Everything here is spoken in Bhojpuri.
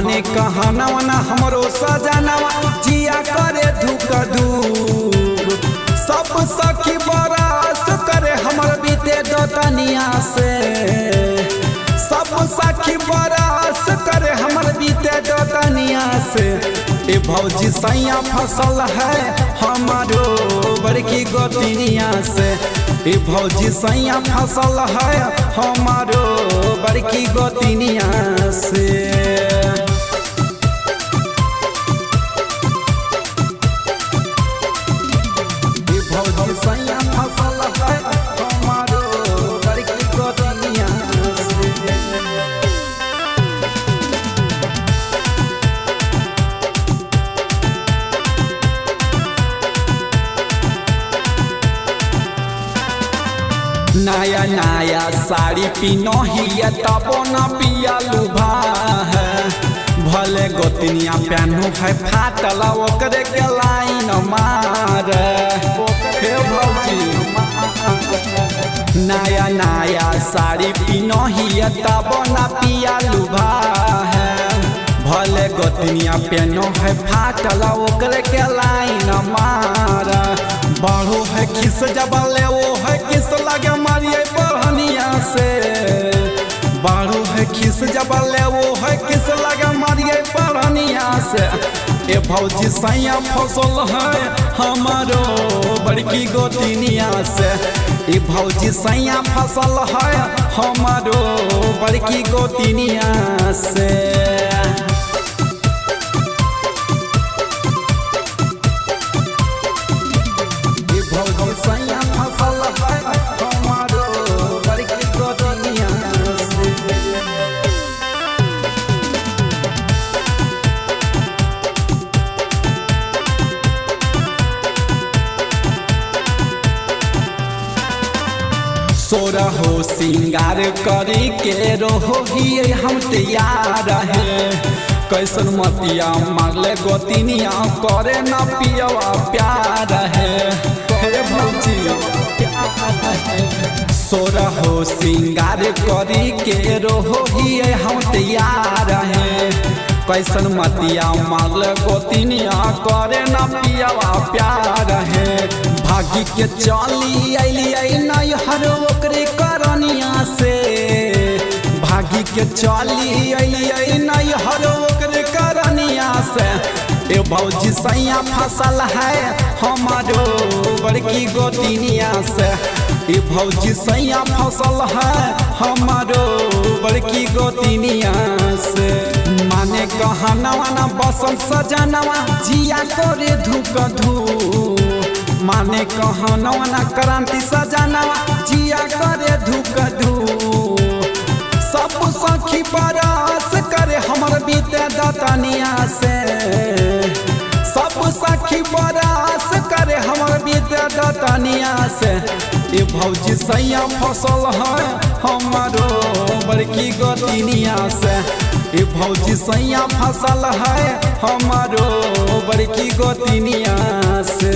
माने कहनवा ना हमरो सजनवा जिया करे धुक धूक सब सखी बरास करे हमर बीते दोतनिया से सब सखी बरास करे हमर बीते दोतनिया से ए भौजी सैया फसल है हमारो बड़की गोतिनिया से ए भौजी सैया फसल है हमारो बड़की गोतिनिया से नया नया साड़ी पिनहिया तबो न पिया लुभा है भले गोतनिया पहनो है फाटल ओकरे के लाइन मार हे भौजी नया नया साड़ी पिनहिया तबो न पिया लुभा है भले गोतनिया पहनो है फाटल ओकरे के लाइन मार बढ़ो है किस जबले वो है किस लगे मारिए बढ़निया से बढ़ो है किस जबले वो है किस लगे मारिए बढ़निया से ए भौजी सैया फसल है हमारो बड़की गोतिनिया से ए भौजी सैया फसल है हमारो बड़की गोतिनिया से सोरा हो सिंगार करी के रोहिए हम तैयार है कैसन मतिया मारले गोतिनिया करे न पियवा प्यार है हे भौजी सोरा हो सिंगार करी के रोहिए हम तैयार है कैसन मतिया मारले गोतिनिया करे न पियवा प्यार है भागी के चली अली नहीं हर ओकरे करनिया से भागी के चली अली नहीं हर ओकरे करनिया से ए भौजी सैया फसल है हमारो बड़की गोतिनिया से ए भौजी सैया फसल है हमारो बड़की गोतिनिया से माने कहनवा ना बसंत सजनवा जिया करे धुक धूक माने कहनवा ना क्रांति सजनवा जिया करे धुक धूक सब सखी बरास करे हमर बीते दतनिया से सब सखी बरास करे हमर बीते दतनिया से ए भौजी सैया फसल है हमारो बड़की गोतिनिया से ए भौजी सैया फसल है हमारो बड़की गोतिनिया से।